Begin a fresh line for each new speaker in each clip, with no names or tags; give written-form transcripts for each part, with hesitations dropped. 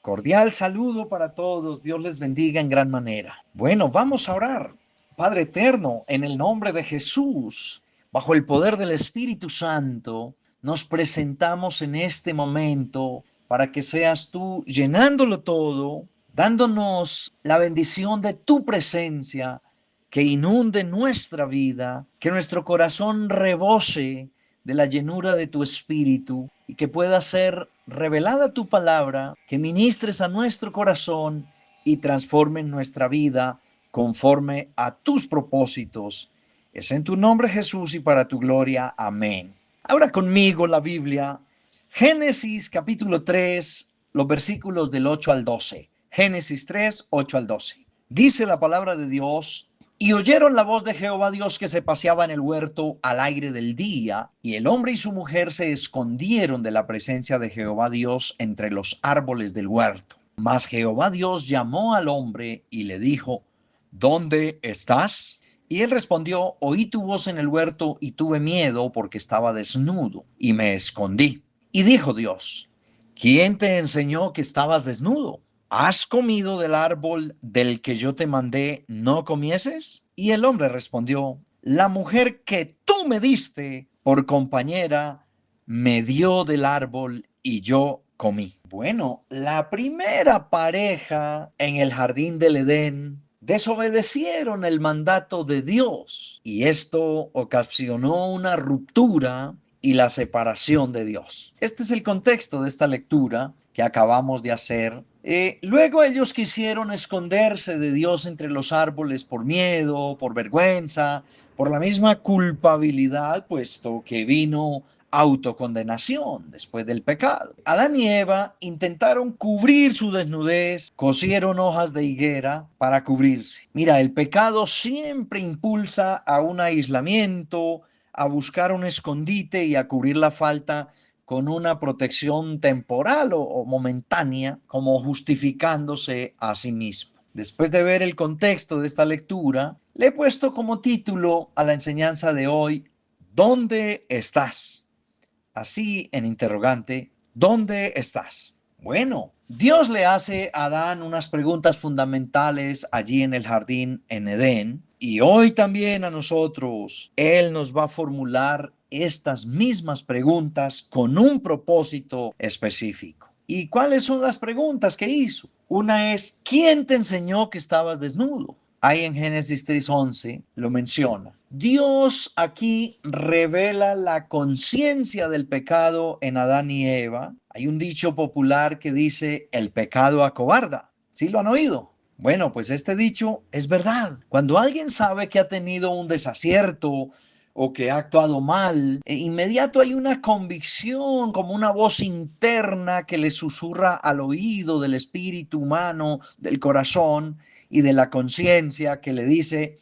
Cordial saludo para todos. Dios les bendiga en gran manera. Bueno, vamos a orar. Padre eterno, en el nombre de Jesús, bajo el poder del Espíritu Santo, nos presentamos en este momento para que seas tú llenándolo todo, dándonos la bendición de tu presencia que inunde nuestra vida, que nuestro corazón rebose de la llenura de tu espíritu y que pueda ser revelada tu palabra, que ministres a nuestro corazón y transforme nuestra vida conforme a tus propósitos. Es en tu nombre, Jesús, y para tu gloria. Amén. Ahora conmigo la Biblia, Génesis capítulo 3, los versículos del 8 al 12. Génesis 3, 8 al 12. Dice la palabra de Dios: y oyeron la voz de Jehová Dios que se paseaba en el huerto al aire del día, y el hombre y su mujer se escondieron de la presencia de Jehová Dios entre los árboles del huerto. Mas Jehová Dios llamó al hombre y le dijo: ¿dónde estás? Y él respondió: oí tu voz en el huerto y tuve miedo porque estaba desnudo y me escondí. Y dijo Dios: ¿quién te enseñó que estabas desnudo? ¿Has comido del árbol del que yo te mandé no comieses? Y el hombre respondió: la mujer que tú me diste por compañera me dio del árbol y yo comí. Bueno, la primera pareja en el jardín del Edén desobedecieron el mandato de Dios y esto ocasionó una ruptura y la separación de Dios. Este es el contexto de esta lectura que acabamos de hacer. Luego ellos quisieron esconderse de Dios entre los árboles por miedo, por vergüenza, por la misma culpabilidad, puesto que vino autocondenación después del pecado. Adán y Eva intentaron cubrir su desnudez, cosieron hojas de higuera para cubrirse. Mira, el pecado siempre impulsa a un aislamiento, a buscar un escondite y a cubrir la falta con una protección temporal o momentánea, como justificándose a sí mismo. Después de ver el contexto de esta lectura, le he puesto como título a la enseñanza de hoy: ¿dónde estás? Así en interrogante, ¿dónde estás? Bueno, Dios le hace a Adán unas preguntas fundamentales allí en el jardín en Edén, y hoy también a nosotros Él nos va a formular estas mismas preguntas con un propósito específico. ¿Y cuáles son las preguntas que hizo? Una es: ¿quién te enseñó que estabas desnudo? Ahí en Génesis 3:11 lo menciona. Dios aquí revela la conciencia del pecado en Adán y Eva. Hay un dicho popular que dice: el pecado acobarda. ¿Sí lo han oído? Bueno, pues este dicho es verdad. Cuando alguien sabe que ha tenido un desacierto o que ha actuado mal, inmediato hay una convicción, como una voz interna que le susurra al oído del espíritu humano, del corazón y de la conciencia, que le dice: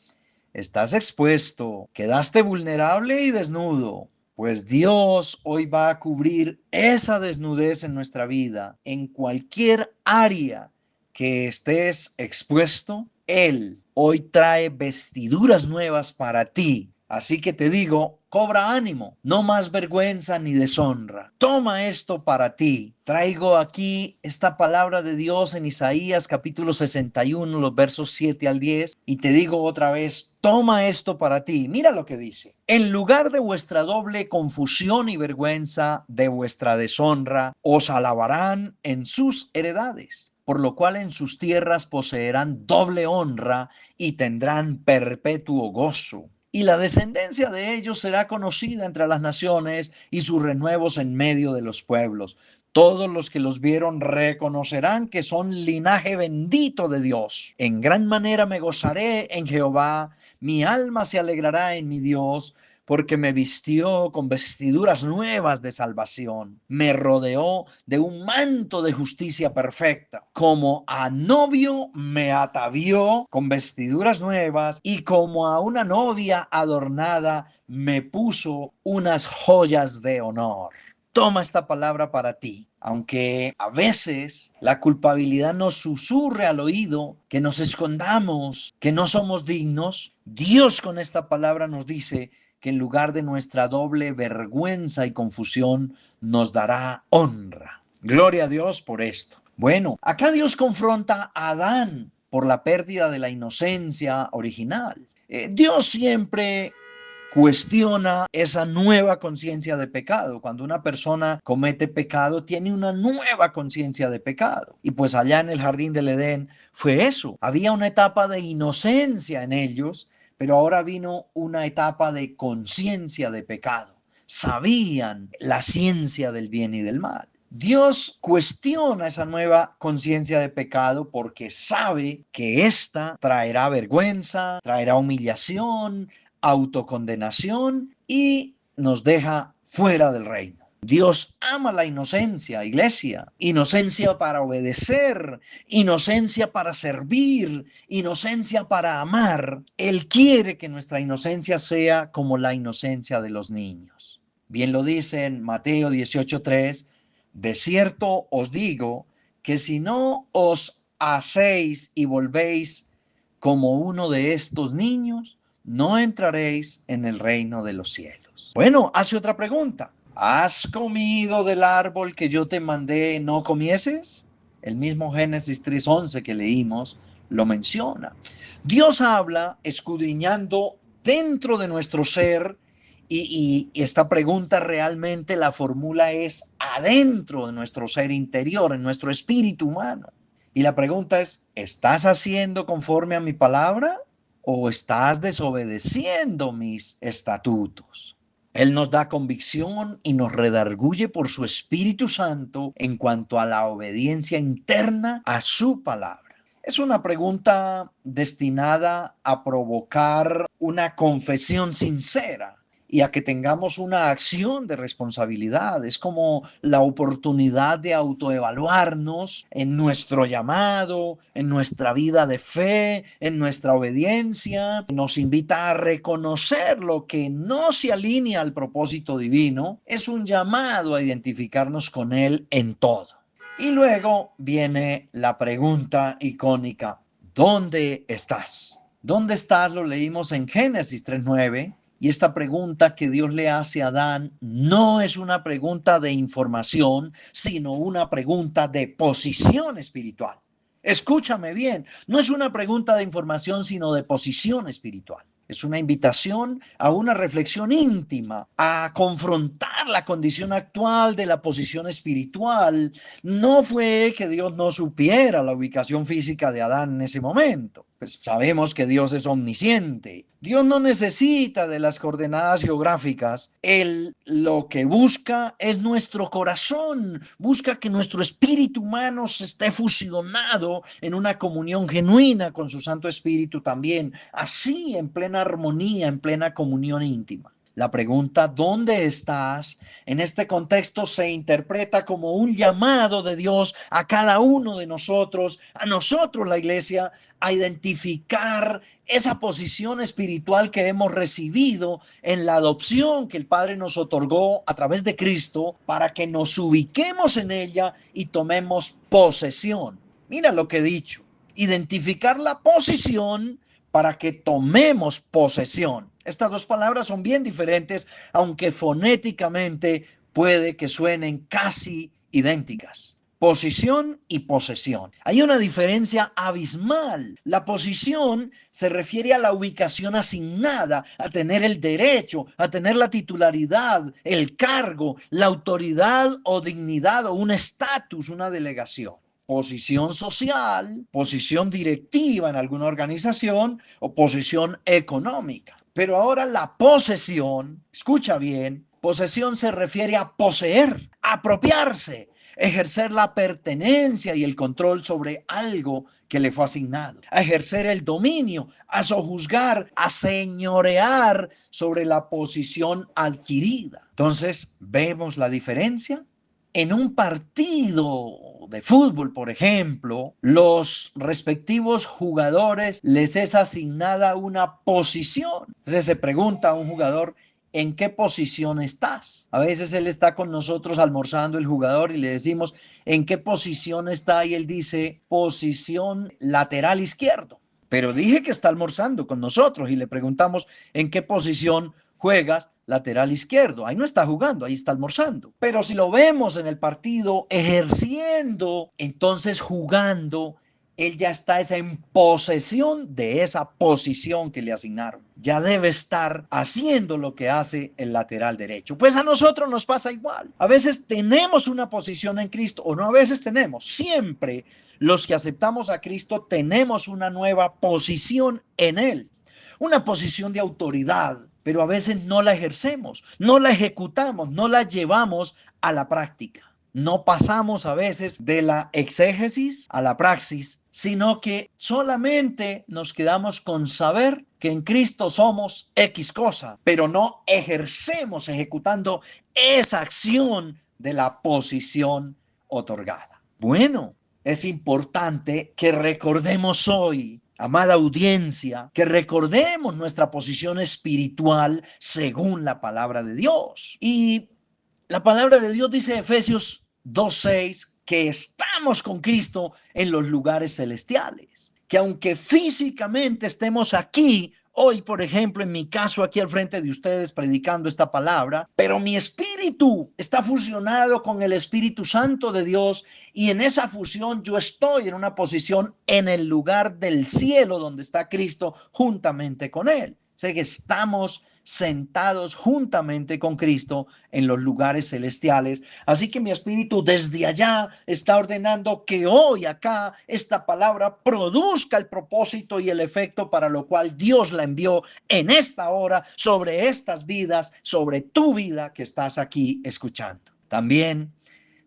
estás expuesto, quedaste vulnerable y desnudo. Pues Dios hoy va a cubrir esa desnudez en nuestra vida. En cualquier área que estés expuesto, Él hoy trae vestiduras nuevas para ti. Así que te digo, cobra ánimo, no más vergüenza ni deshonra. Toma esto para ti. Traigo aquí esta palabra de Dios en Isaías capítulo 61, los versos 7 al 10, y te digo otra vez, toma esto para ti. Mira lo que dice: en lugar de vuestra doble confusión y vergüenza, de vuestra deshonra, os alabarán en sus heredades, por lo cual en sus tierras poseerán doble honra y tendrán perpetuo gozo. Y la descendencia de ellos será conocida entre las naciones y sus renuevos en medio de los pueblos. Todos los que los vieron reconocerán que son linaje bendito de Dios. En gran manera me gozaré en Jehová, mi alma se alegrará en mi Dios, porque me vistió con vestiduras nuevas de salvación, me rodeó de un manto de justicia perfecta, como a novio me atavió con vestiduras nuevas, y como a una novia adornada me puso unas joyas de honor. Toma esta palabra para ti. Aunque a veces la culpabilidad nos susurre al oído que nos escondamos, que no somos dignos, Dios con esta palabra nos dice que en lugar de nuestra doble vergüenza y confusión nos dará honra. Gloria a Dios por esto. Bueno, acá Dios confronta a Adán por la pérdida de la inocencia original. Dios siempre cuestiona esa nueva conciencia de pecado. Cuando una persona comete pecado, tiene una nueva conciencia de pecado. Y pues allá en el jardín del Edén fue eso. Había una etapa de inocencia en ellos, pero ahora vino una etapa de conciencia de pecado. Sabían la ciencia del bien y del mal. Dios cuestiona esa nueva conciencia de pecado porque sabe que ésta traerá vergüenza, traerá humillación, autocondenación y nos deja fuera del reino. Dios ama la inocencia, iglesia, inocencia para obedecer, inocencia para servir, inocencia para amar. Él quiere que nuestra inocencia sea como la inocencia de los niños. Bien lo dice en Mateo 18:3, de cierto os digo que si no os hacéis y volvéis como uno de estos niños, no entraréis en el reino de los cielos. Bueno, hace otra pregunta. ¿Has comido del árbol que yo te mandé no comieses? El mismo Génesis 3:11 que leímos lo menciona. Dios habla escudriñando dentro de nuestro ser y esta pregunta realmente la fórmula es adentro de nuestro ser interior, en nuestro espíritu humano. Y la pregunta es, ¿estás haciendo conforme a mi palabra o estás desobedeciendo mis estatutos? Él nos da convicción y nos redarguye por su Espíritu Santo en cuanto a la obediencia interna a su palabra. Es una pregunta destinada a provocar una confesión sincera y a que tengamos una acción de responsabilidad. Es como la oportunidad de autoevaluarnos en nuestro llamado, en nuestra vida de fe, en nuestra obediencia. Nos invita a reconocer lo que no se alinea al propósito divino. Es un llamado a identificarnos con Él en todo. Y luego viene la pregunta icónica, ¿dónde estás? ¿Dónde estás? Lo leímos en Génesis 3:9. Y esta pregunta que Dios le hace a Adán no es una pregunta de información, sino una pregunta de posición espiritual. Escúchame bien, no es una pregunta de información, sino de posición espiritual. Es una invitación a una reflexión íntima, a confrontar la condición actual de la posición espiritual. No fue que Dios no supiera la ubicación física de Adán en ese momento. Pues sabemos que Dios es omnisciente. Dios no necesita de las coordenadas geográficas. Él lo que busca es nuestro corazón. Busca que nuestro espíritu humano se esté fusionado en una comunión genuina con su Santo Espíritu también. Así, en plena armonía, en plena comunión íntima. La pregunta ¿dónde estás? En este contexto se interpreta como un llamado de Dios a cada uno de nosotros, a nosotros la iglesia, a identificar esa posición espiritual que hemos recibido en la adopción que el Padre nos otorgó a través de Cristo para que nos ubiquemos en ella y tomemos posesión. Mira lo que he dicho, identificar la posición para que tomemos posesión. Estas dos palabras son bien diferentes, aunque fonéticamente puede que suenen casi idénticas. Posición y posesión. Hay una diferencia abismal. La posición se refiere a la ubicación asignada, a tener el derecho, a tener la titularidad, el cargo, la autoridad o dignidad o un estatus, una delegación. Posición social, posición directiva en alguna organización o posición económica. Pero ahora la posesión, escucha bien, posesión se refiere a poseer, apropiarse, ejercer la pertenencia y el control sobre algo que le fue asignado, a ejercer el dominio, a sojuzgar, a señorear sobre la posición adquirida. Entonces, ¿vemos la diferencia? En un partido de fútbol, por ejemplo, los respectivos jugadores les es asignada una posición. Entonces se pregunta a un jugador, ¿en qué posición estás? A veces él está con nosotros almorzando, el jugador, y le decimos, ¿en qué posición está? Y él dice, posición lateral izquierdo. Pero dije que está almorzando con nosotros y le preguntamos, ¿en qué posición juegas lateral izquierdo. Ahí no está jugando, ahí está almorzando. Pero si lo vemos en el partido ejerciendo, entonces jugando, él ya está en posesión de esa posición que le asignaron. Ya debe estar haciendo lo que hace el lateral derecho. Pues a nosotros nos pasa igual. A veces tenemos una posición en Cristo, o no a veces tenemos. Siempre los que aceptamos a Cristo tenemos una nueva posición en Él. Una posición de autoridad, pero a veces no la ejercemos, no la ejecutamos, no la llevamos a la práctica. No pasamos a veces de la exégesis a la praxis, sino que solamente nos quedamos con saber que en Cristo somos X cosa, pero no ejercemos ejecutando esa acción de la posición otorgada. Bueno, es importante que recordemos hoy, amada audiencia, que recordemos nuestra posición espiritual según la palabra de Dios. Y la palabra de Dios dice en Efesios 2:6 que estamos con Cristo en los lugares celestiales, que aunque físicamente estemos aquí, hoy, por ejemplo, en mi caso aquí al frente de ustedes predicando esta palabra, pero mi espíritu está fusionado con el Espíritu Santo de Dios y en esa fusión yo estoy en una posición en el lugar del cielo donde está Cristo juntamente con Él. Sé que estamos sentados juntamente con Cristo en los lugares celestiales. Así que mi espíritu desde allá está ordenando que hoy acá esta palabra produzca el propósito y el efecto para lo cual Dios la envió en esta hora sobre estas vidas, sobre tu vida que estás aquí escuchando. También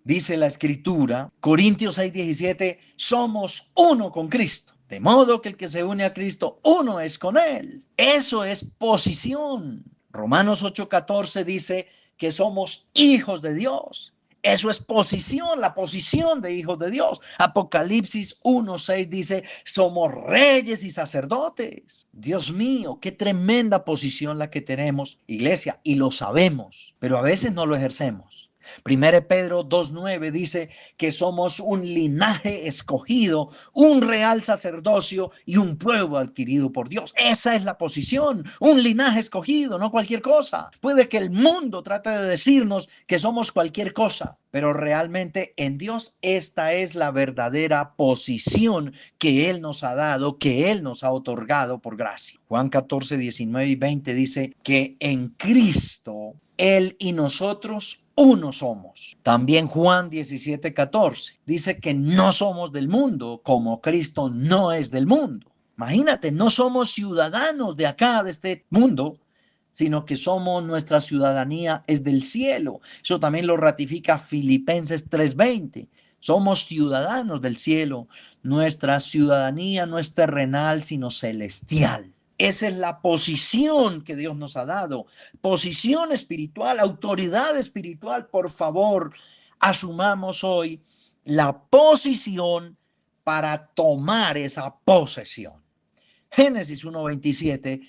dice la Escritura, Corintios 6:17, somos uno con Cristo. De modo que el que se une a Cristo, uno es con Él. Eso es posición. Romanos 8:14 dice que somos hijos de Dios. Eso es posición, la posición de hijos de Dios. Apocalipsis 1:6 dice, somos reyes y sacerdotes. Dios mío, qué tremenda posición la que tenemos, iglesia, y lo sabemos, pero a veces no lo ejercemos. 1 Pedro 2:9 dice que somos un linaje escogido, un real sacerdocio y un pueblo adquirido por Dios. Esa es la posición, un linaje escogido, no cualquier cosa. Puede que el mundo trate de decirnos que somos cualquier cosa, pero realmente en Dios esta es la verdadera posición que Él nos ha dado, que Él nos ha otorgado por gracia. Juan 14:19 y 20 dice que en Cristo Él y nosotros uno somos. También Juan 17:14 dice que no somos del mundo, como Cristo no es del mundo. Imagínate, no somos ciudadanos de acá, de este mundo, sino que somos, nuestra ciudadanía es del cielo. Eso también lo ratifica Filipenses 3:20. Somos ciudadanos del cielo. Nuestra ciudadanía no es terrenal, sino celestial. Esa es la posición que Dios nos ha dado. Posición espiritual, autoridad espiritual. Por favor, asumamos hoy la posición para tomar esa posesión. Génesis 1:27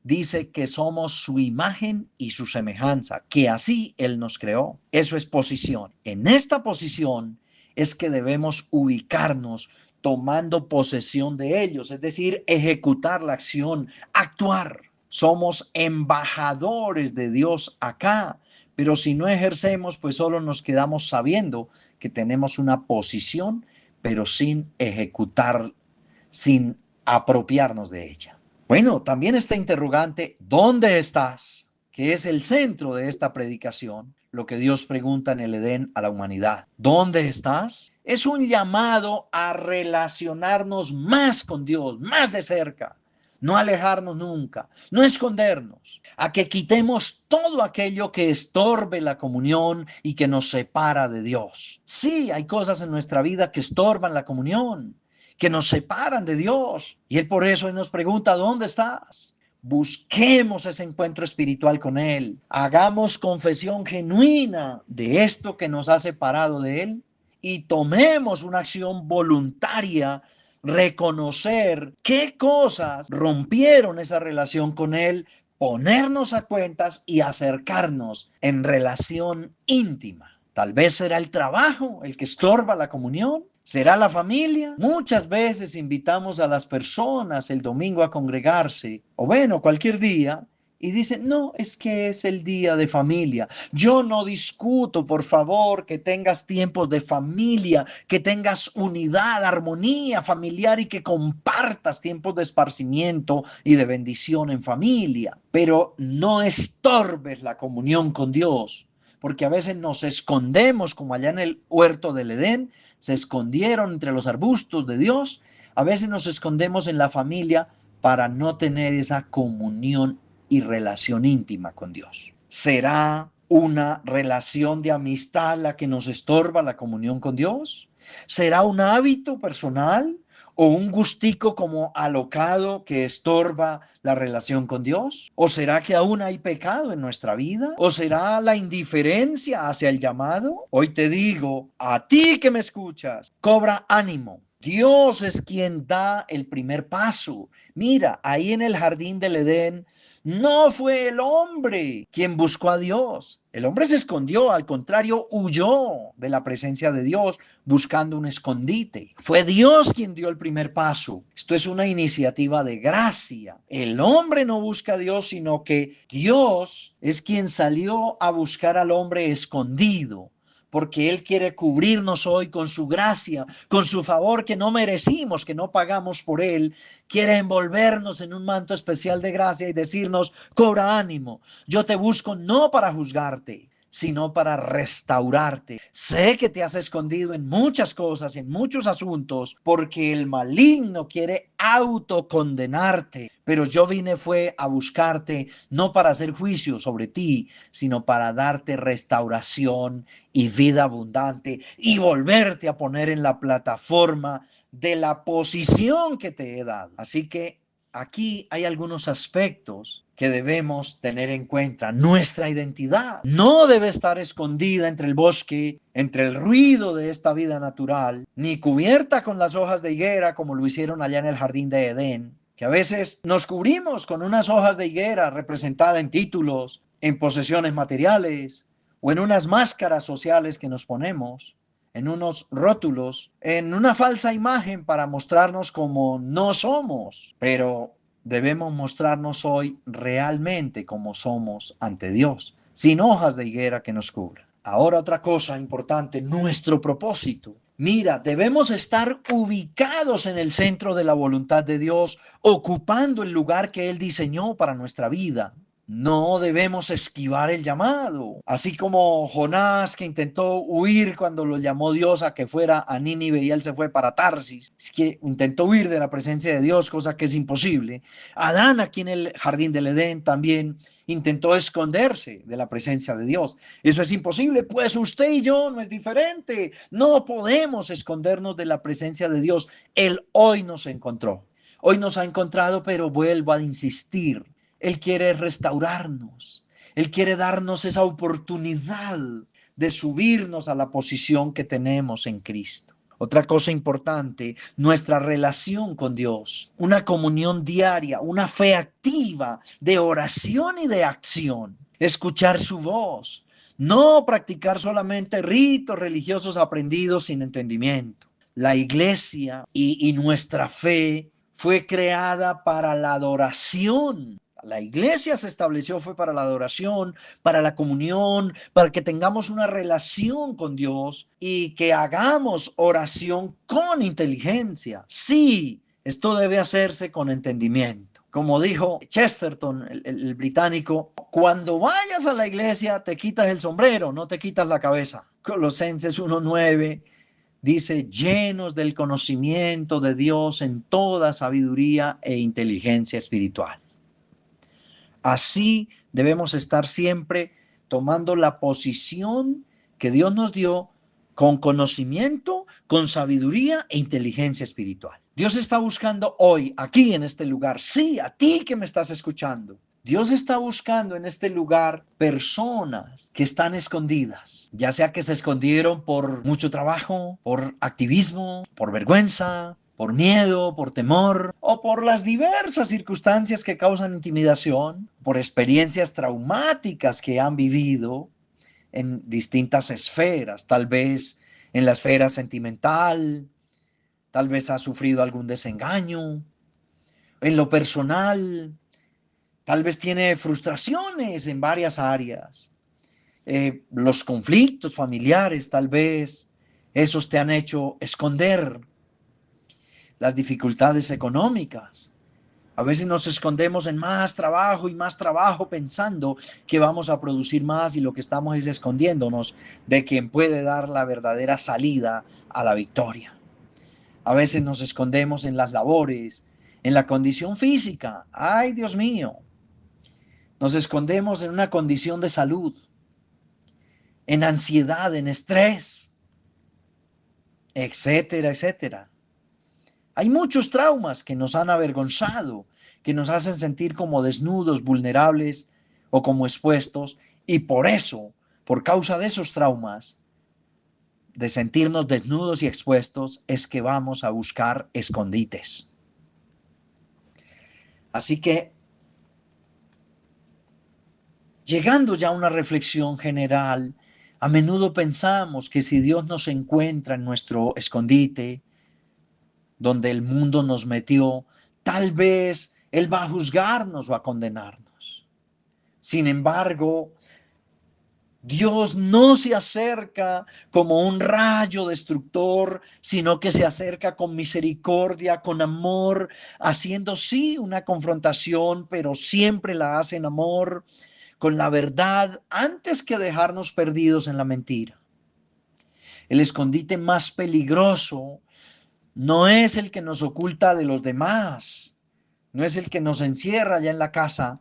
dice que somos su imagen y su semejanza, que así Él nos creó. Eso es posición. En esta posición es que debemos ubicarnos tomando posesión de ellos, es decir, ejecutar la acción, actuar. Somos embajadores de Dios acá, pero si no ejercemos, pues solo nos quedamos sabiendo que tenemos una posición, pero sin ejecutar, sin apropiarnos de ella. Bueno, también está interrogante, ¿dónde estás? Que es el centro de esta predicación, lo que Dios pregunta en el Edén a la humanidad. ¿Dónde estás? Es un llamado a relacionarnos más con Dios, más de cerca. No alejarnos nunca, no escondernos, a que quitemos todo aquello que estorbe la comunión y que nos separa de Dios. Sí, hay cosas en nuestra vida que estorban la comunión, que nos separan de Dios. Y Él por eso nos pregunta, ¿dónde estás? Busquemos ese encuentro espiritual con Él. Hagamos confesión genuina de esto que nos ha separado de Él y tomemos una acción voluntaria, reconocer qué cosas rompieron esa relación con Él, ponernos a cuentas y acercarnos en relación íntima. Tal vez será el trabajo el que estorba la comunión. ¿Será la familia? Muchas veces invitamos a las personas el domingo a congregarse, o bueno, cualquier día, y dicen, no, es que es el día de familia. Yo no discuto, por favor, que tengas tiempos de familia, que tengas unidad, armonía familiar y que compartas tiempos de esparcimiento y de bendición en familia. Pero no estorbes la comunión con Dios, porque a veces nos escondemos, como allá en el huerto del Edén, se escondieron entre los arbustos de Dios. A veces nos escondemos en la familia para no tener esa comunión y relación íntima con Dios. ¿Será una relación de amistad la que nos estorba la comunión con Dios? ¿Será un hábito personal o un gustico como alocado que estorba la relación con Dios? ¿O será que aún hay pecado en nuestra vida? ¿O será la indiferencia hacia el llamado? Hoy te digo, a ti que me escuchas, cobra ánimo. Dios es quien da el primer paso. Mira, ahí en el jardín del Edén, no fue el hombre quien buscó a Dios. El hombre se escondió, al contrario, huyó de la presencia de Dios buscando un escondite. Fue Dios quien dio el primer paso. Esto es una iniciativa de gracia. El hombre no busca a Dios, sino que Dios es quien salió a buscar al hombre escondido, porque Él quiere cubrirnos hoy con su gracia, con su favor que no merecimos, que no pagamos por Él. Quiere envolvernos en un manto especial de gracia y decirnos, cobra ánimo, yo te busco no para juzgarte, sino para restaurarte. Sé que te has escondido en muchas cosas, en muchos asuntos, porque el maligno quiere autocondenarte, pero yo vine fue a buscarte no para hacer juicio sobre ti, sino para darte restauración y vida abundante y volverte a poner en la plataforma de la posición que te he dado. Así que aquí hay algunos aspectos que debemos tener en cuenta. Nuestra identidad no debe estar escondida entre el bosque, entre el ruido de esta vida natural, ni cubierta con las hojas de higuera como lo hicieron allá en el jardín de Edén, que a veces nos cubrimos con unas hojas de higuera representadas en títulos, en posesiones materiales o en unas máscaras sociales que nos ponemos, en unos rótulos, en una falsa imagen para mostrarnos como no somos, pero debemos mostrarnos hoy realmente como somos ante Dios, sin hojas de higuera que nos cubran. Ahora otra cosa importante, nuestro propósito. Mira, debemos estar ubicados en el centro de la voluntad de Dios, ocupando el lugar que Él diseñó para nuestra vida. No debemos esquivar el llamado, así como Jonás, que intentó huir cuando lo llamó Dios a que fuera a Nínive y él se fue para Tarsis. Es que intentó huir de la presencia de Dios, cosa que es imposible. Adán, aquí en el jardín del Edén, también intentó esconderse de la presencia de Dios. Eso es imposible, pues usted y yo no es diferente. No podemos escondernos de la presencia de Dios. Él hoy nos encontró. Hoy nos ha encontrado, pero vuelvo a insistir. Él quiere restaurarnos. Él quiere darnos esa oportunidad de subirnos a la posición que tenemos en Cristo. Otra cosa importante, nuestra relación con Dios, una comunión diaria, una fe activa de oración y de acción, escuchar su voz, no practicar solamente ritos religiosos aprendidos sin entendimiento. La iglesia y nuestra fe fue creada para la adoración. La iglesia se estableció fue para la adoración, para la comunión, para que tengamos una relación con Dios y que hagamos oración con inteligencia. Sí, esto debe hacerse con entendimiento. Como dijo Chesterton, el británico, cuando vayas a la iglesia te quitas el sombrero, no te quitas la cabeza. Colosenses 1:9 dice, llenos del conocimiento de Dios en toda sabiduría e inteligencia espiritual. Así debemos estar siempre tomando la posición que Dios nos dio con conocimiento, con sabiduría e inteligencia espiritual. Dios está buscando hoy, aquí en este lugar, sí, a ti que me estás escuchando. Dios está buscando en este lugar personas que están escondidas, ya sea que se escondieron por mucho trabajo, por activismo, por vergüenza, por miedo, por temor o por las diversas circunstancias que causan intimidación, por experiencias traumáticas que han vivido en distintas esferas, tal vez en la esfera sentimental, tal vez ha sufrido algún desengaño, en lo personal, Tal vez tiene frustraciones en varias áreas. Los conflictos familiares, tal vez, esos te han hecho esconder las dificultades económicas. A veces nos escondemos en más trabajo pensando que vamos a producir más y lo que estamos es escondiéndonos de quien puede dar la verdadera salida a la victoria. A veces nos escondemos en las labores, en la condición física. Ay, Dios mío. Nos escondemos en una condición de salud, en ansiedad, en estrés, etcétera, etcétera. Hay muchos traumas que nos han avergonzado, que nos hacen sentir como desnudos, vulnerables o como expuestos, y por eso, por causa de esos traumas, de sentirnos desnudos y expuestos, es que vamos a buscar escondites. Así que, llegando ya a una reflexión general, a menudo pensamos que si Dios nos encuentra en nuestro escondite, donde el mundo nos metió, tal vez Él va a juzgarnos o a condenarnos. Sin embargo, Dios no se acerca como un rayo destructor, sino que se acerca con misericordia, con amor, haciendo sí una confrontación, pero siempre la hace en amor, con la verdad, antes que dejarnos perdidos en la mentira. El escondite más peligroso no es el que nos oculta de los demás, no es el que nos encierra allá en la casa.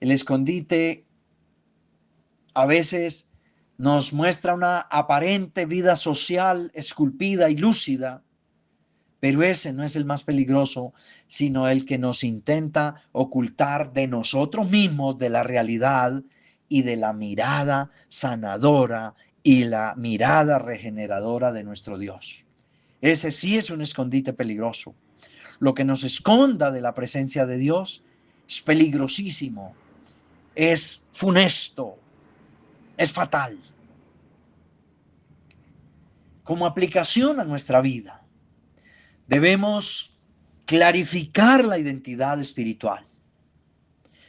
El escondite a veces nos muestra una aparente vida social esculpida y lúcida, pero ese no es el más peligroso, sino el que nos intenta ocultar de nosotros mismos, de la realidad y de la mirada sanadora y la mirada regeneradora de nuestro Dios. Ese sí es un escondite peligroso. Lo que nos esconda de la presencia de Dios es peligrosísimo, es funesto, es fatal. Como aplicación a nuestra vida, debemos clarificar la identidad espiritual.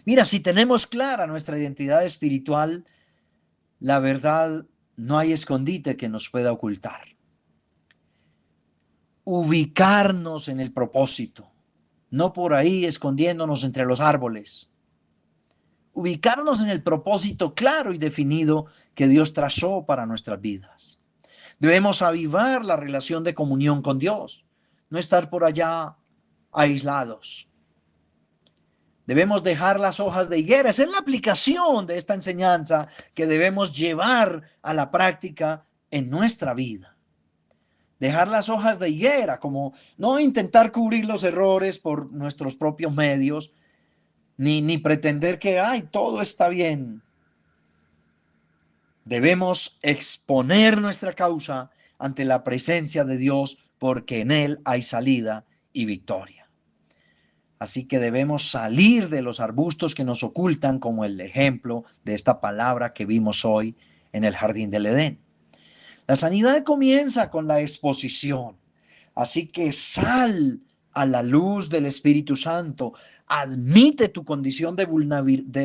Mira, si tenemos clara nuestra identidad espiritual, la verdad, no hay escondite que nos pueda ocultar. Ubicarnos en el propósito, no por ahí escondiéndonos entre los árboles. Ubicarnos en el propósito claro y definido que Dios trazó para nuestras vidas. Debemos avivar la relación de comunión con Dios, no estar por allá aislados. Debemos dejar las hojas de higuera. Esa es la aplicación de esta enseñanza que debemos llevar a la práctica en nuestra vida. Dejar las hojas de higuera, como no intentar cubrir los errores por nuestros propios medios, ni pretender que todo está bien. Debemos exponer nuestra causa ante la presencia de Dios, porque en Él hay salida y victoria. Así que debemos salir de los arbustos que nos ocultan, como el ejemplo de esta palabra que vimos hoy en el jardín del Edén. La sanidad comienza con la exposición. Así que sal a la luz del Espíritu Santo. Admite tu condición de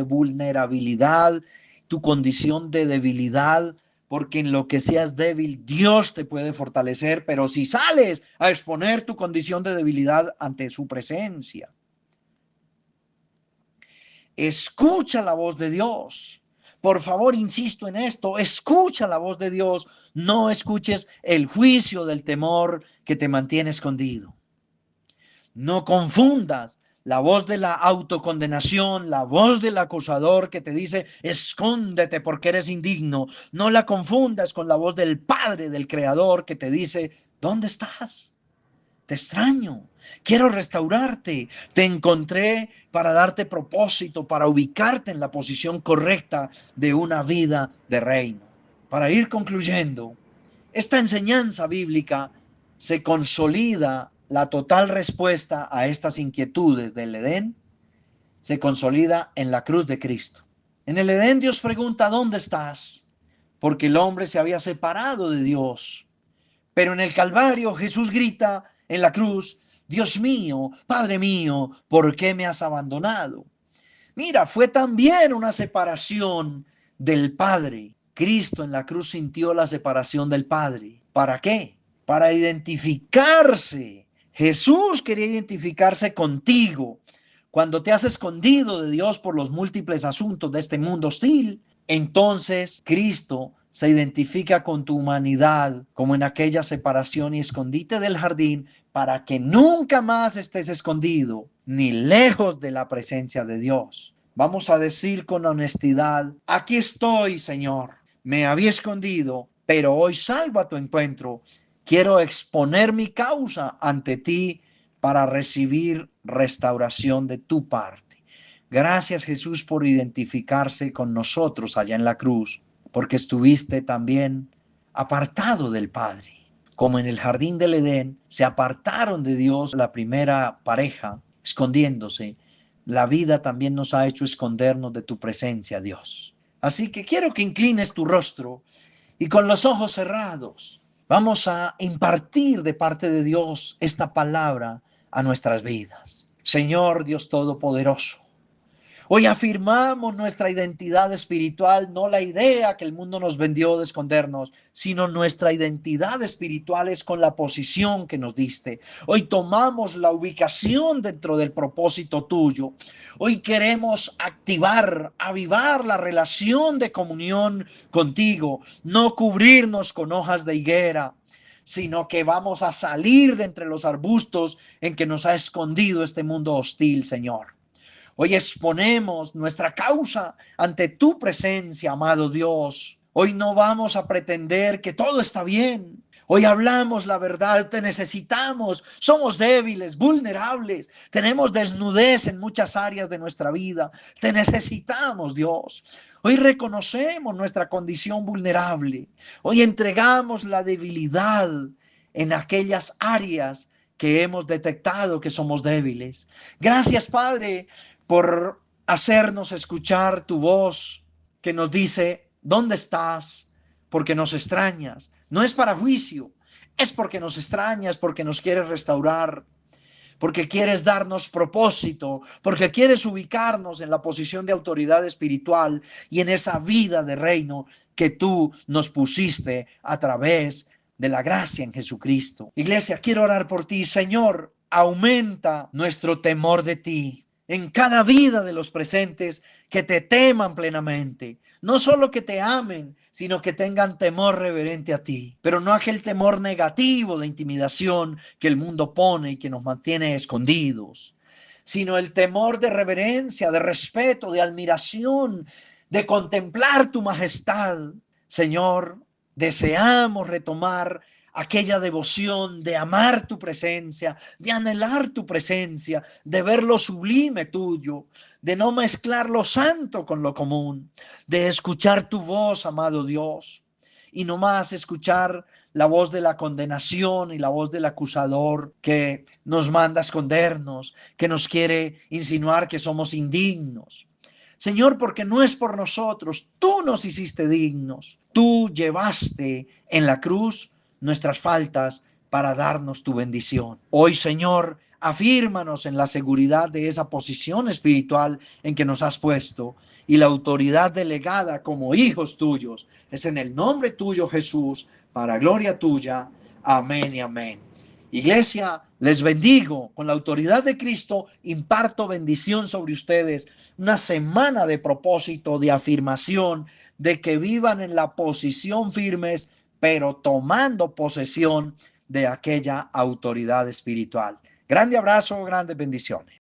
vulnerabilidad, tu condición de debilidad, porque en lo que seas débil, Dios te puede fortalecer, pero si sales a exponer tu condición de debilidad ante su presencia, escucha la voz de Dios. Por favor, insisto en esto, escucha la voz de Dios, no escuches el juicio del temor que te mantiene escondido. No confundas la voz de la autocondenación, la voz del acusador que te dice, escóndete porque eres indigno. No la confundas con la voz del Padre, del Creador, que te dice, ¿dónde estás? Te extraño, quiero restaurarte, te encontré para darte propósito, para ubicarte en la posición correcta de una vida de reino. Para ir concluyendo, esta enseñanza bíblica se consolida, la total respuesta a estas inquietudes del Edén se consolida en la cruz de Cristo. En el Edén Dios pregunta, ¿dónde estás? Porque el hombre se había separado de Dios. Pero en el Calvario Jesús grita en la cruz, Dios mío, Padre mío, ¿por qué me has abandonado? Mira, fue también una separación del Padre. Cristo en la cruz sintió la separación del Padre. ¿Para qué? Para identificarse. Jesús quería identificarse contigo. Cuando te has escondido de Dios por los múltiples asuntos de este mundo hostil, entonces Cristo se identifica con tu humanidad como en aquella separación y escondite del jardín para que nunca más estés escondido ni lejos de la presencia de Dios. Vamos a decir con honestidad, aquí estoy, Señor. Me había escondido, pero hoy salgo a tu encuentro. Quiero exponer mi causa ante ti para recibir restauración de tu parte. Gracias, Jesús, por identificarse con nosotros allá en la cruz, porque estuviste también apartado del Padre. Como en el jardín del Edén se apartaron de Dios la primera pareja, escondiéndose, la vida también nos ha hecho escondernos de tu presencia, Dios. Así que quiero que inclines tu rostro y con los ojos cerrados vamos a impartir de parte de Dios esta palabra a nuestras vidas. Señor Dios Todopoderoso, hoy afirmamos nuestra identidad espiritual, no la idea que el mundo nos vendió de escondernos, sino nuestra identidad espiritual es con la posición que nos diste. Hoy tomamos la ubicación dentro del propósito tuyo. Hoy queremos activar, avivar la relación de comunión contigo, no cubrirnos con hojas de higuera, sino que vamos a salir de entre los arbustos en que nos ha escondido este mundo hostil, Señor. Hoy exponemos nuestra causa ante tu presencia, amado Dios. Hoy no vamos a pretender que todo está bien. Hoy hablamos la verdad, te necesitamos, somos débiles, vulnerables, tenemos desnudez en muchas áreas de nuestra vida, te necesitamos, Dios. Hoy reconocemos nuestra condición vulnerable, hoy entregamos la debilidad en aquellas áreas que hemos detectado que somos débiles. Gracias, Padre, por hacernos escuchar tu voz que nos dice, ¿dónde estás? Porque nos extrañas. No es para juicio, es porque nos extrañas, porque nos quieres restaurar, porque quieres darnos propósito, porque quieres ubicarnos en la posición de autoridad espiritual y en esa vida de reino que tú nos pusiste a través de la gracia en Jesucristo. Iglesia, quiero orar por ti, Señor, aumenta nuestro temor de ti en cada vida de los presentes, que te teman plenamente, no solo que te amen, sino que tengan temor reverente a ti, pero no aquel temor negativo de intimidación que el mundo pone y que nos mantiene escondidos, sino el temor de reverencia, de respeto, de admiración, de contemplar tu majestad. Señor, deseamos retomar aquella devoción de amar tu presencia, de anhelar tu presencia, de ver lo sublime tuyo, de no mezclar lo santo con lo común, de escuchar tu voz, amado Dios, y no más escuchar la voz de la condenación y la voz del acusador que nos manda a escondernos, que nos quiere insinuar que somos indignos. Señor, porque no es por nosotros, tú nos hiciste dignos, tú llevaste en la cruz nuestras faltas para darnos tu bendición. Hoy, Señor, afírmanos en la seguridad de esa posición espiritual en que nos has puesto y la autoridad delegada como hijos tuyos. Es en el nombre tuyo, Jesús, para gloria tuya. Amén y amén. Iglesia, les bendigo. Con la autoridad de Cristo imparto bendición sobre ustedes. Una semana de propósito, de afirmación, de que vivan en la posición firmes, pero tomando posesión de aquella autoridad espiritual. Grande abrazo, grandes bendiciones.